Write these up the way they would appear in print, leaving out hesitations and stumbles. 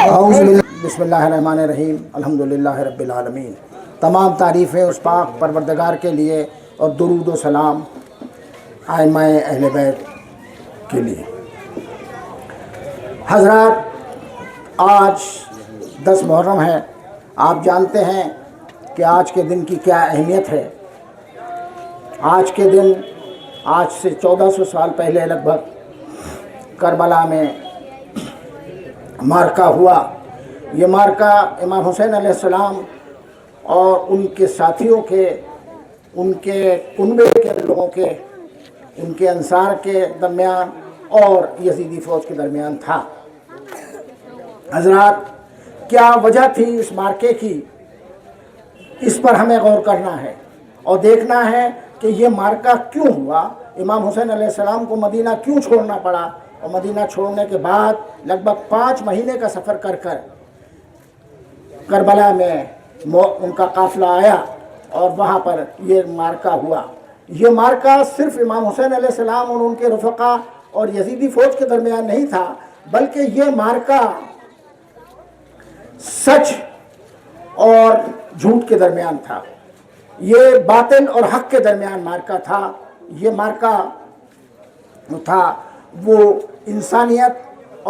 بسم اللہ الرحمن الرحیم الحمدللہ رب العالمین۔ تمام تعریفیں اس پاک پروردگار کے لیے اور درود و سلام ائمہ اہل بیت کے لیے۔ حضرات، آج 10 محرم ہے۔ آپ جانتے ہیں کہ آج کے دن کی کیا اہمیت ہے۔ آج کے دن، آج سے 1400 سال پہلے لگ بھگ کربلا میں مارکہ ہوا۔ یہ مارکہ امام حسین علیہ السلام اور ان کے ساتھیوں کے، ان کے کنبے کے لوگوں کے، ان کے انصار کے درمیان اور یزیدی فوج کے درمیان تھا۔ حضرات، کیا وجہ تھی اس مارکے کی، اس پر ہمیں غور کرنا ہے اور دیکھنا ہے کہ یہ مارکہ کیوں ہوا، امام حسین علیہ السلام کو مدینہ کیوں چھوڑنا پڑا، اور مدینہ چھوڑنے کے بعد لگ بھگ 5 مہینے کا سفر کر کربلا میں ان کا قافلہ آیا اور وہاں پر یہ مارکہ ہوا۔ یہ مارکہ صرف امام حسین علیہ السلام اور ان کے رفقا اور یزیدی فوج کے درمیان نہیں تھا، بلکہ یہ مارکہ سچ اور جھوٹ کے درمیان تھا۔ یہ باطل اور حق کے درمیان مارکہ تھا۔ یہ مارکہ تھا وہ انسانیت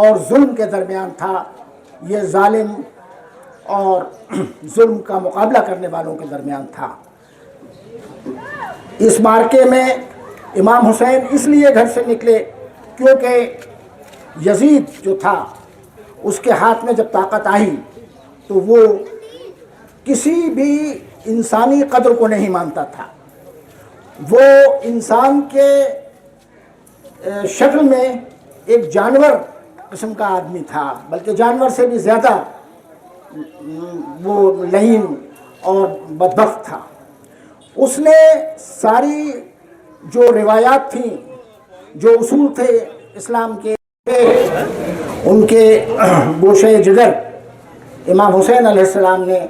اور ظلم کے درمیان تھا۔ یہ ظالم اور ظلم کا مقابلہ کرنے والوں کے درمیان تھا۔ اس مارکے میں امام حسین اس لیے گھر سے نکلے کیونکہ یزید جو تھا، اس کے ہاتھ میں جب طاقت آئی تو وہ کسی بھی انسانی قدر کو نہیں مانتا تھا۔ وہ انسان کے شکل میں ایک جانور قسم کا آدمی تھا، بلکہ جانور سے بھی زیادہ وہ لعین اور بدبخت تھا۔ اس نے ساری جو روایات تھیں، جو اصول تھے اسلام کے، ان کے گوشے جگر امام حسین علیہ السلام نے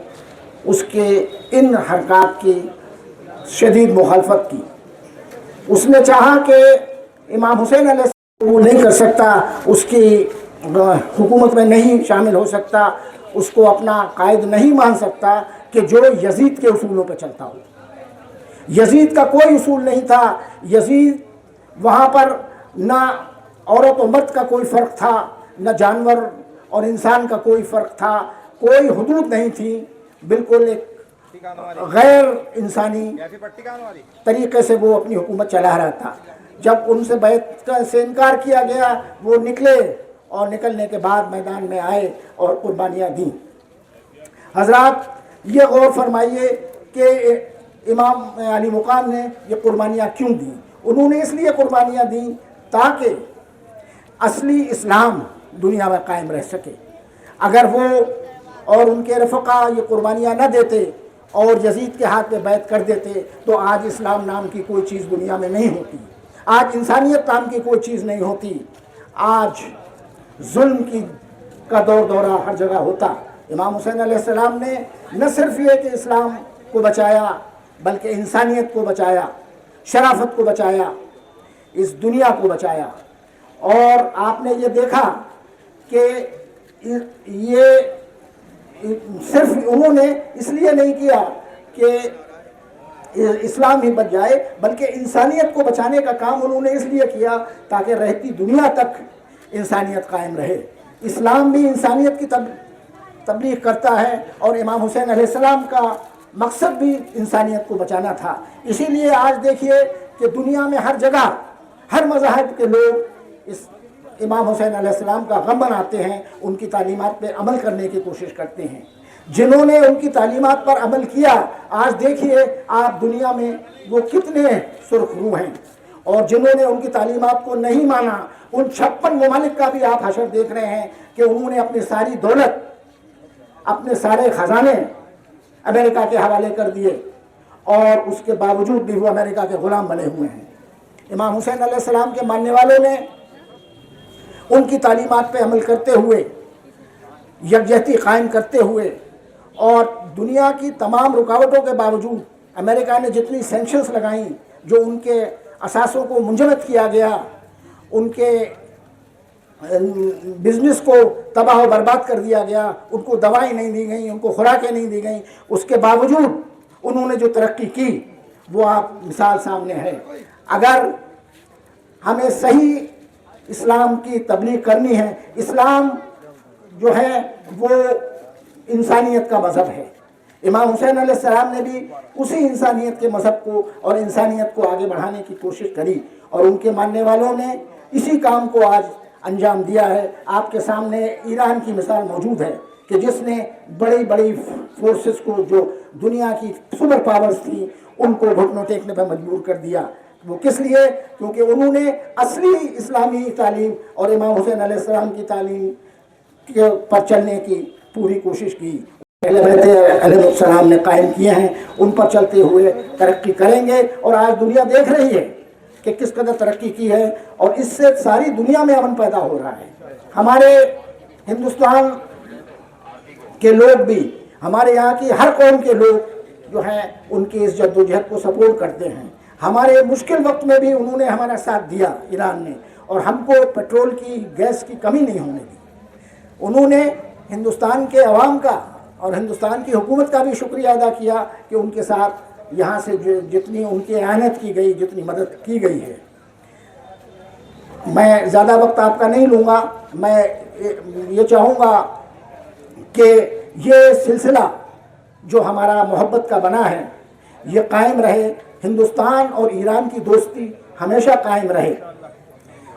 اس کے ان حرکات کی شدید مخالفت کی۔ اس نے چاہا کہ امام حسین علیہ السلام وہ نہیں کر سکتا، اس کی حکومت میں نہیں شامل ہو سکتا، اس کو اپنا قائد نہیں مان سکتا کہ جو یزید کے اصولوں پہ چلتا ہو۔ یزید کا کوئی اصول نہیں تھا۔ یزید وہاں پر نہ عورت و مرد کا کوئی فرق تھا، نہ جانور اور انسان کا کوئی فرق تھا، کوئی حدود نہیں تھی۔ بالکل ایک غیر انسانی طریقے سے وہ اپنی حکومت چلا رہا تھا۔ جب ان سے بیعت سے انکار کیا گیا، وہ نکلے اور نکلنے کے بعد میدان میں آئے اور قربانیاں دیں۔ حضرات، یہ غور فرمائیے کہ امام علی مقام نے یہ قربانیاں کیوں دیں۔ انہوں نے اس لیے قربانیاں دیں تاکہ اصلی اسلام دنیا میں قائم رہ سکے۔ اگر وہ اور ان کے رفقا یہ قربانیاں نہ دیتے اور یزید کے ہاتھ میں بیعت کر دیتے تو آج اسلام نام کی کوئی چیز دنیا میں نہیں ہوتی، آج انسانیت نام کی کوئی چیز نہیں ہوتی، آج ظلم کا دور دورہ ہر جگہ ہوتا۔ امام حسین علیہ السلام نے نہ صرف یہ کہ اسلام کو بچایا، بلکہ انسانیت کو بچایا، شرافت کو بچایا، اس دنیا کو بچایا۔ اور آپ نے یہ دیکھا کہ یہ صرف انہوں نے اس لیے نہیں کیا کہ اسلام ہی بچ جائے، بلکہ انسانیت کو بچانے کا کام انہوں نے اس لیے کیا تاکہ رہتی دنیا تک انسانیت قائم رہے۔ اسلام بھی انسانیت کی تبلیغ کرتا ہے اور امام حسین علیہ السلام کا مقصد بھی انسانیت کو بچانا تھا۔ اسی لیے آج دیکھیے کہ دنیا میں ہر جگہ ہر مذاہب کے لوگ اس امام حسین علیہ السلام کا غم مناتے ہیں، ان کی تعلیمات پہ عمل کرنے کی کوشش کرتے ہیں۔ جنہوں نے ان کی تعلیمات پر عمل کیا، آج دیکھیے آپ دنیا میں وہ کتنے سرخ رو ہیں، اور جنہوں نے ان کی تعلیمات کو نہیں مانا، ان 56 ممالک کا بھی آپ حشر دیکھ رہے ہیں کہ انہوں نے اپنی ساری دولت، اپنے سارے خزانے امریکہ کے حوالے کر دیے، اور اس کے باوجود بھی وہ امریکہ کے غلام بنے ہوئے ہیں۔ امام حسین علیہ السلام کے ماننے والوں نے ان کی تعلیمات پہ عمل کرتے ہوئے، یکجہتی قائم کرتے ہوئے، اور دنیا کی تمام رکاوٹوں کے باوجود امریکہ نے جتنی سینکشنز لگائیں، جو ان کے اثاثوں کو منجمد کیا گیا، ان کے بزنس کو تباہ و برباد کر دیا گیا، ان کو دوائیں نہیں دی گئیں، ان کو خوراکیں نہیں دی گئیں، اس کے باوجود انہوں نے جو ترقی کی وہ آپ مثال سامنے ہے۔ اگر ہمیں صحیح اسلام کی تبلیغ کرنی ہے، اسلام جو ہے وہ انسانیت کا مذہب ہے۔ امام حسین علیہ السلام نے بھی اسی انسانیت کے مذہب کو اور انسانیت کو آگے بڑھانے کی کوشش کری، اور ان کے ماننے والوں نے اسی کام کو آج انجام دیا ہے۔ آپ کے سامنے ایران کی مثال موجود ہے کہ جس نے بڑی بڑی فورسز کو، جو دنیا کی سپر پاورز تھیں، ان کو گھٹنوں ٹیکنے پر مجبور کر دیا۔ وہ کس لیے؟ کیونکہ انہوں نے اصلی اسلامی تعلیم اور امام حسین علیہ السلام کی تعلیم پر چلنے کی پوری کوشش کی۔ پہلے علیہ السلام نے قائم کیے ہیں، ان پر چلتے ہوئے ترقی کریں گے، اور آج دنیا دیکھ رہی ہے کہ کس قدر ترقی کی ہے، اور اس سے ساری دنیا میں امن پیدا ہو رہا ہے۔ ہمارے ہندوستان کے لوگ بھی، ہمارے یہاں کی ہر قوم کے لوگ جو ہیں ان کی اس جدوجہد کو سپورٹ کرتے ہیں۔ ہمارے مشکل وقت میں بھی انہوں نے ہمارا ساتھ دیا ایران نے، اور ہم کو پیٹرول کی، گیس کی کمی نہیں ہونے دی۔ انہوں نے ہندوستان کے عوام کا اور ہندوستان کی حکومت کا بھی شکریہ ادا کیا کہ ان کے ساتھ یہاں سے جتنی ان کی اعانت کی گئی، جتنی مدد کی گئی ہے۔ میں زیادہ وقت آپ کا نہیں لوں گا، میں یہ چاہوں گا کہ یہ سلسلہ جو ہمارا محبت کا بنا ہے یہ قائم رہے، ہندوستان اور ایران کی دوستی ہمیشہ قائم رہے،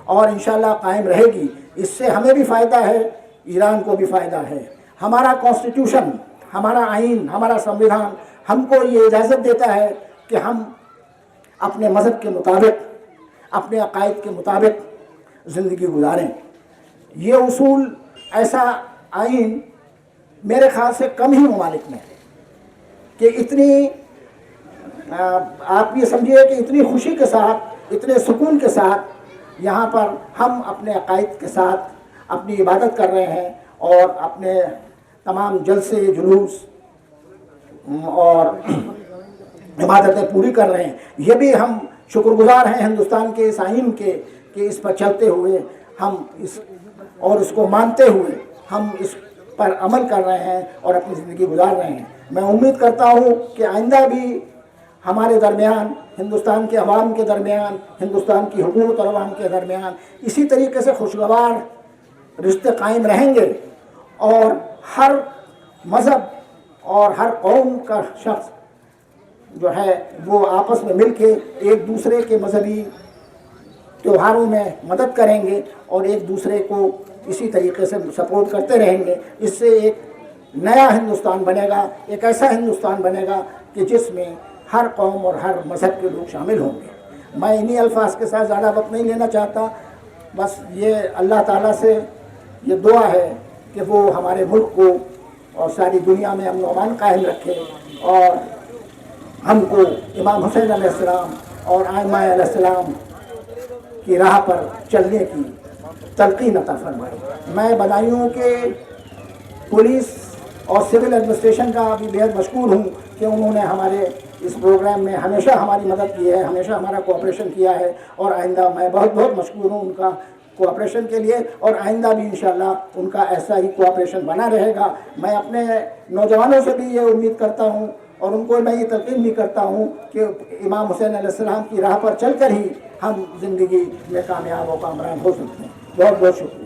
اور انشاءاللہ قائم رہے گی۔ اس سے ہمیں بھی فائدہ ہے، ایران کو بھی فائدہ ہے۔ ہمارا کانسٹیٹیوشن، ہمارا آئین، ہمارا سنویدھان ہم کو یہ اجازت دیتا ہے کہ ہم اپنے مذہب کے مطابق، اپنے عقائد کے مطابق زندگی گزاریں۔ یہ اصول، ایسا آئین میرے خیال سے کم ہی ممالک میں ہے کہ اتنی، آپ یہ سمجھیے کہ اتنی خوشی کے ساتھ، اتنے سکون کے ساتھ یہاں پر ہم اپنے عقائد کے ساتھ اپنی عبادت کر رہے ہیں، اور اپنے تمام جلسے، جلوس اور عبادتیں پوری کر رہے ہیں۔ یہ بھی ہم شکر گزار ہیں ہندوستان کے اس آئین کے کہ اس پر چلتے ہوئے ہم اس کو مانتے ہوئے ہم اس پر عمل کر رہے ہیں اور اپنی زندگی گزار رہے ہیں۔ میں امید کرتا ہوں کہ آئندہ بھی ہمارے درمیان، ہندوستان کے عوام کے درمیان، ہندوستان کی حکومت اور عوام کے درمیان اسی طریقے سے خوشگوار رشتے قائم رہیں گے، اور ہر مذہب اور ہر قوم کا شخص جو ہے وہ آپس میں مل کے ایک دوسرے کے مذہبی تیوہاروں میں مدد کریں گے، اور ایک دوسرے کو اسی طریقے سے سپورٹ کرتے رہیں گے۔ اس سے ایک نیا ہندوستان بنے گا، ایک ایسا ہندوستان بنے گا کہ جس میں ہر قوم اور ہر مذہب کے لوگ شامل ہوں گے۔ میں انہی الفاظ کے ساتھ زیادہ وقت نہیں لینا چاہتا، بس یہ اللہ تعالیٰ سے یہ دعا ہے کہ وہ ہمارے ملک کو اور ساری دنیا میں امن و امان قائم رکھے، اور ہم کو امام حسین علیہ السلام اور ائمہ علیہ السلام کی راہ پر چلنے کی تلقین عطا فرمائے۔ میں بدایوں کے پولیس اور سول ایڈمنسٹریشن کا بھی بہت مشکور ہوں کہ انہوں نے ہمارے اس پروگرام میں ہمیشہ ہماری مدد کی ہے، ہمیشہ ہمارا کوآپریشن کیا ہے، اور آئندہ میں بہت بہت مشکور ہوں ان کا کوآپریشن کے لیے، اور آئندہ بھی انشاءاللہ ان کا ایسا ہی کوآپریشن بنا رہے گا۔ میں اپنے نوجوانوں سے بھی یہ امید کرتا ہوں، اور ان کو میں یہ تلقین بھی کرتا ہوں کہ امام حسین علیہ السلام کی راہ پر چل کر ہی ہم زندگی میں کامیاب و کامران ہو سکتے ہیں۔ بہت بہت شکریہ۔